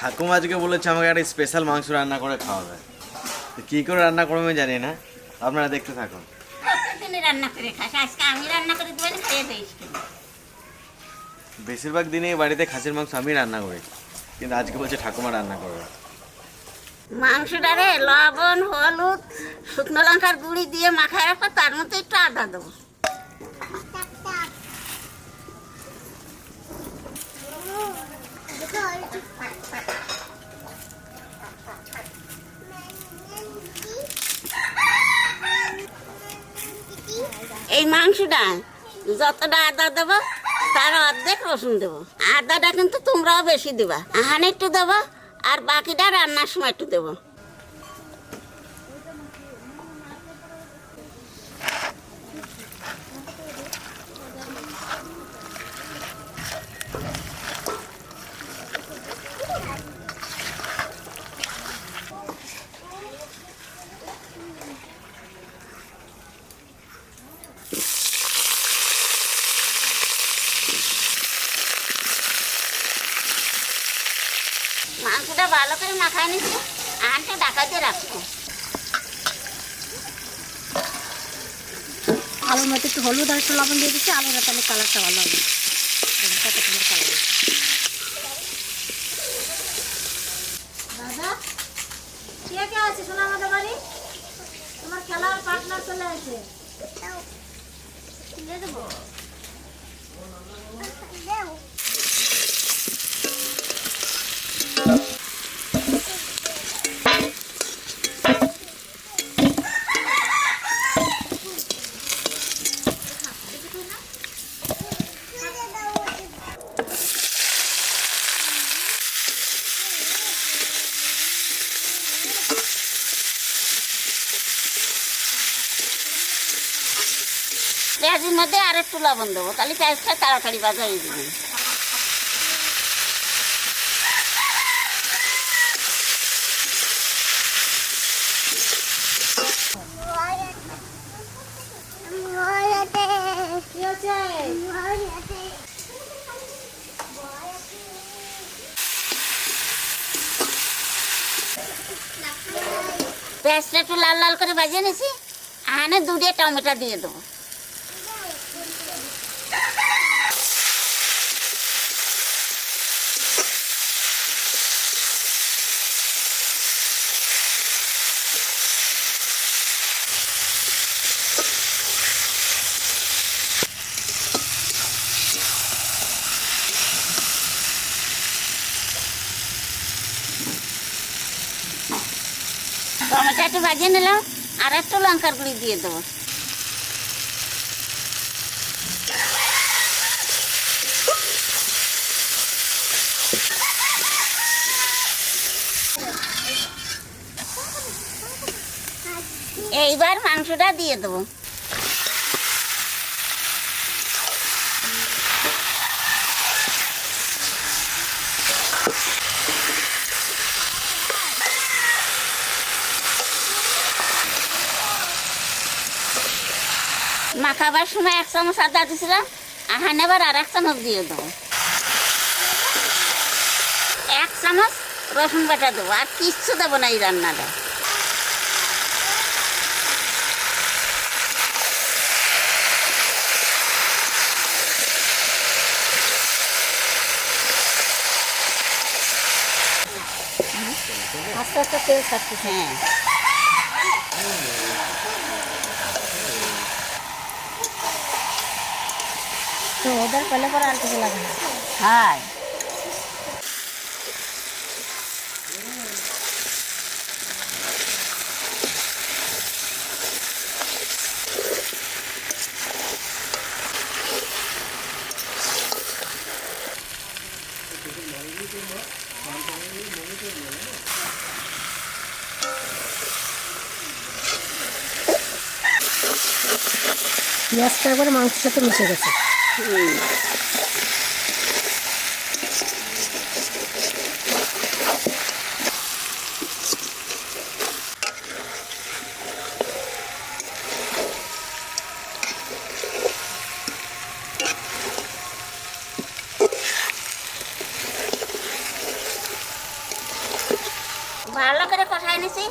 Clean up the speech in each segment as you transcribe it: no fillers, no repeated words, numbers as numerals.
ঠাকুমা আজকে বলেছে আমাকে একটা স্পেশাল মাংস রান্না করে খাওয়াবে। তো কী করে রান্না করবে আমি জানি না, আপনারা দেখতে থাকুন। প্রতিদিনই রান্না করে খাস, আজকে আমি রান্না করে দেবেন, খেয়ে দিস। বেশিরভাগ দিনই বাড়িতে খাসির মাংস আমি রান্না করি, কিন্তু আজকে বলছে ঠাকুমা রান্না করবে। মাংসটারে লবণ, হলুদ, শুকনো লঙ্কার গুঁড়ি দিয়ে মাখায় রাখো, তার মধ্যে একটু আদা দেবো। এই মাংসটা যতটা আদা দেবো তার অর্ধেক রসুন দেবো। আদাটা কিন্তু তোমরাও বেশি দেবা, হানি একটু দেবো, আর বাকিটা রান্নার সময় একটু দেবো। মাংসটা ভালো করে মাখায় নিচ্ছি, আনটা ঢাকা দিয়ে রাখবো। আলুর মধ্যে একটু হলুদ আর একটু লবণ দিয়ে দিচ্ছি, আলুর তাহলে কালারটা ভালো হবে। কত সুন্দর কালার হবে। দাদা কে কে আছে শোনা আমাদের বাড়ি? তোমার খেলার পার্টনার চলে আসে। পেঁয়াজের মধ্যে আর একটু লবণ দেবো, তাহলে পেঁয়াজটা তাড়াতাড়ি ভাজা হয়ে যাবে। পেঁয়াজটা একটু লাল লাল করে ভাজিয়ে নিয়েছি, আনে দুটো টমেটো দিয়ে দেবো। টমেটো একটু ভাজিয়ে নিলাম, আর একটু লঙ্কার গুঁড়ি দিয়ে দেবো। এইবার মাংসটা দিয়ে দেবো। মাখাবার সময় 1 চামচ আদা দিয়েছিলাম, আহান এবার আর 1 চামচ দিয়ে দেবো। 1 চামচ রসুন বাটা দেবো, আর কিচ্ছু দেবো না এই রান্নাটা। আস্তে আস্তে তেল ছাড়তে। হ্যাঁ, তো ওদের পেলে পরে আর কিছু লাগে না। হ্যাঁ। পেঁয়াজটা একবারে মাংসের সাথে মিশে গেছে। ভালো করে কষাই নিছি।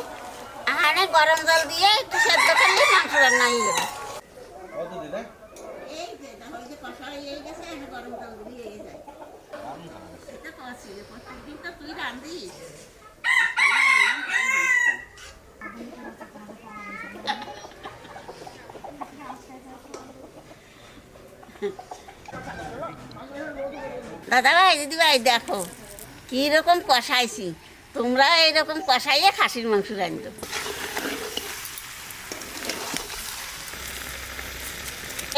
আহারে গরম জল দিয়ে একটু সেদ্ধ করলে মাংস রান্না হয়ে যাবে। এই যে দেখো, এই যে কষা হয়ে গেছে, আমি গরম জল দিয়ে যায়। এটা কষি প্রত্যেকদিন তো তুই রাঁধিস। দাদা ভাই, দিদি ভাই, দেখো কিরকম কষাইছি। তোমরা এইরকম কষাইয়ে খাসির মাংস রাঁধো।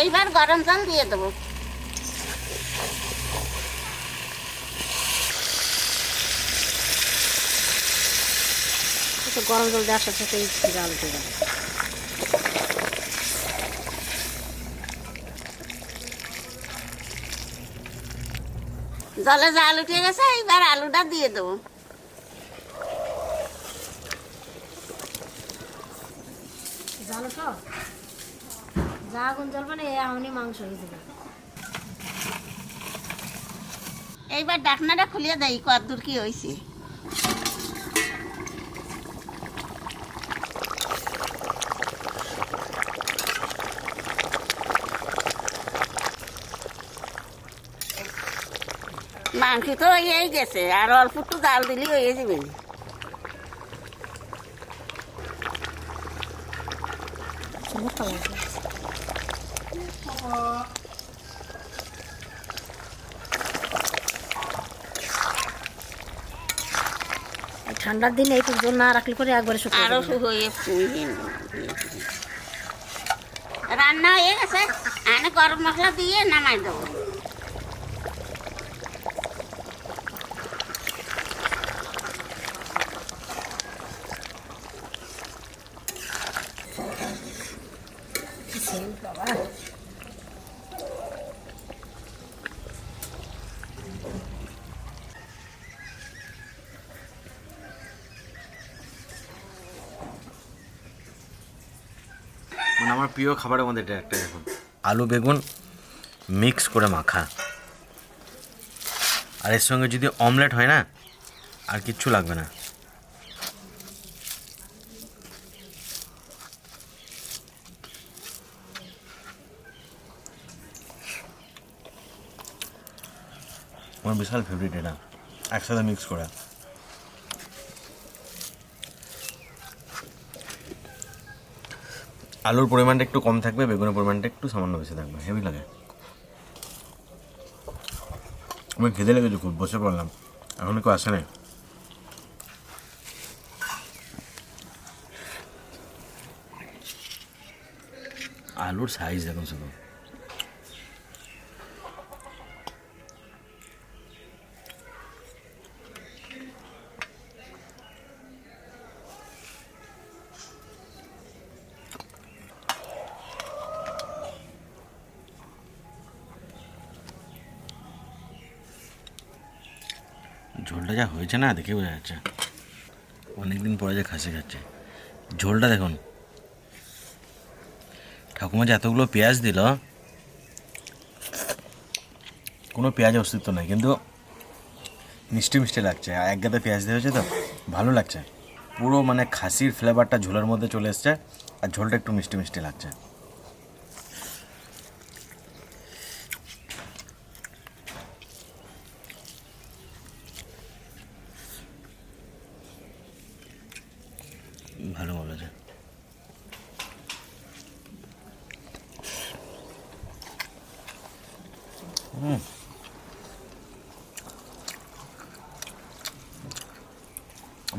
এইবার গরম জল দিয়ে দেবো। গরম জল দেওয়ার সাথে সাথে জাল উঠে যাবে। জলে জাল উঠে গেছে, এইবার আলুটা দিয়ে দেবো। জাল উঠো, যা আগুন জ্বলবে না এমনি মাংস হয়ে যাবে। এইবার ঢাকনাটা খুলিয়ে দেই, কতদূর কি হয়েছে। মাংস তো হয়েই গেছে, আর অল্প একটু জাল দিলেই হয়ে যাবে। ঠান্ডার দিনে একটু জল না রাখলে পরে একবারে শুকিয়ে আরো যাবে। হয়ে রান্না হয়ে গেছে, আমি গরম মশলা দিয়ে নামাই দেবো। মানে আমার প্রিয় খাবারের মধ্যে এটা একটা, দেখুন আলু বেগুন মিক্স করে মাখা, আর এর সঙ্গে যদি অমলেট হয় না, আর কিচ্ছু লাগবে না। আমার বিশাল ফেভারিট এটা, একসাথে মিক্স করা। আলুর পরিমাণটা একটু কম থাকবে, বেগুনের পরিমাণটা একটু সামান্য বেশি থাকবে, হেভি লাগে। আমি খিদে লেগেছে খুব, বসে পড়লাম, এখন কেউ আসে নাই। আলুর সাইজ দেখুন শুধু, ঝোলটা যা হয়েছে না, দেখে বোঝা যাচ্ছে অনেকদিন পরে যে খাসি খাচ্ছে। ঝোলটা দেখুন, ঠাকুমা যে এতগুলো পেঁয়াজ দিল, কোনো পেঁয়াজের অস্তিত্ব নেই, কিন্তু মিষ্টি মিষ্টি লাগছে। আর এক গাদা পেঁয়াজ দিয়েছে তো ভালো লাগছে, পুরো মানে খাসির ফ্লেভারটা ঝোলের মধ্যে চলে এসছে, আর ঝোলটা একটু মিষ্টি মিষ্টি লাগছে। ভালো বলেছে।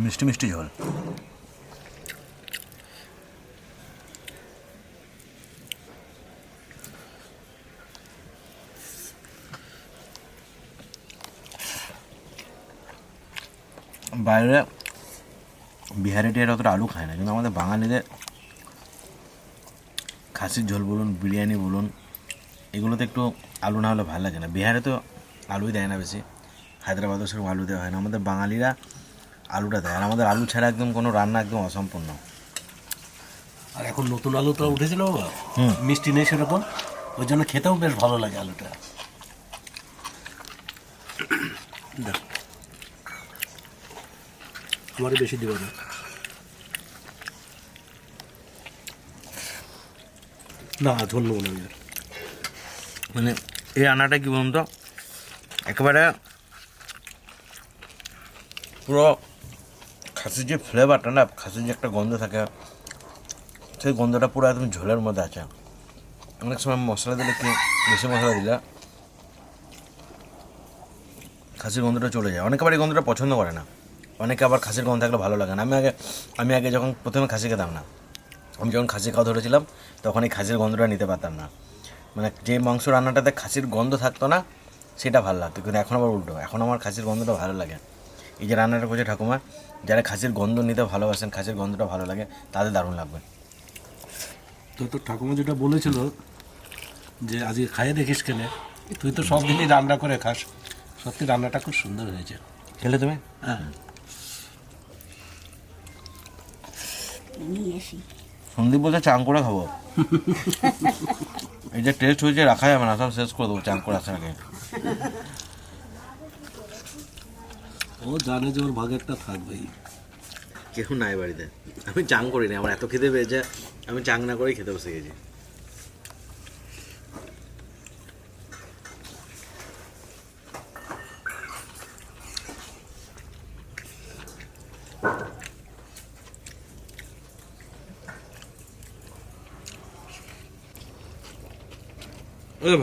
মিষ্টি মিষ্টি ঝোল। বাইরে বিহারি টিহারি অতটা আলু খায় না, কিন্তু আমাদের বাঙালিদের খাসির ঝোল বলুন, বিরিয়ানি বলুন, এগুলোতে একটু আলু না হলে ভালো লাগে না। বিহারে তো আলুই দেয় না বেশি, হায়দ্রাবাদও সেরকম আলু দেওয়া হয় না। আমাদের বাঙালিরা আলুটা দেয়, আর আমাদের আলু ছাড়া একদম কোনো রান্না একদম অসম্পূর্ণ। আর এখন নতুন আলুটা উঠেছিল বাবা, মিষ্টি নেই সেরকম, ওই জন্য খেতেও বেশ ভালো লাগে আলুটা। তোমার বেশি দিব না। না ঝোল নেবো না আমি আর। মানে এই রান্নাটা কি বলুন তো, একেবারে পুরো খাসির যে ফ্লেভারটা না, খাসির যে একটা গন্ধ থাকে, সেই গন্ধটা পুরো একদম ঝোলের মধ্যে আছে। অনেক সময় মশলা দিলে কি, বেশি মশলা দিলে খাসির গন্ধটা চলে যায়। অনেকে আবার এই গন্ধটা পছন্দ করে না, অনেকে আবার খাসির গন্ধ থাকলে ভালো লাগে না। আমি আগে যখন প্রথমে খাসি খেতাম না, আমি যখন খাসি খাওয়া ধরেছিলাম তখন এই খাসির গন্ধটা নিতে পারতাম না। মানে যে মাংস রান্নাটাতে খাসির গন্ধ থাকতো না সেটা ভালো লাগতো, কিন্তু এখন আবার উল্টো, এখন আমার খাসির গন্ধটা ভালো লাগে। এই যে রান্নাটা করছে ঠাকুমা, যারা খাসির গন্ধ নিতে ভালোবাসেন, খাসির গন্ধটা ভালো লাগে, তাদের দারুণ লাগবে। তো তোর ঠাকুমা যেটা বলেছিল যে আজকে খাইয়ে দেখিস কেনে, তুই তো সব দিনই রান্না করে খাস, সত্যি রান্নাটা খুব সুন্দর হয়েছে। খেলে তুমি? হ্যাঁ নিয়ে আসি। সন্দীপ বলতে চাং করে খাবো। এই যে টেস্ট হয়েছে রাখা যাবে না, সব শেষ করে দেবো চাং করে আসার আগে। ও জানে যে ওর ভাগেরটা থাকবেই। কেউ নাই বাড়িতে, আমি চাং করিনি, আমার এত খেতে পেয়েছে আমি চাং না করেই খেতে বসে গেছি।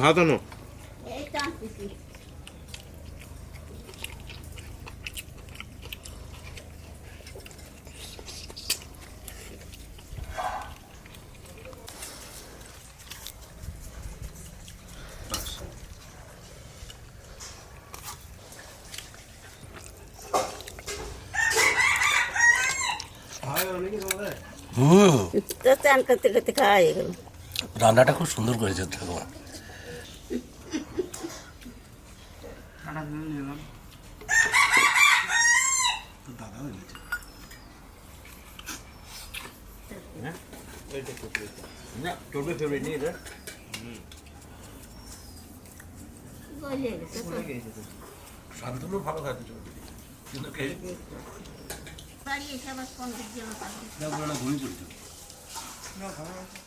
ভাত আনো। এই তো আনতেছি। তো চান করতে করতে খাওয়া হয়ে গেল। রান্নাটা খুব সুন্দর করেছে ঠাকুমা। গলে গেছে তো। শান্তনু ভালো খাইতে চলবে কিন্তু বাড়ি এসে আবার কোন দিক দিয়ে ঘুমিয়ে পড়েছে।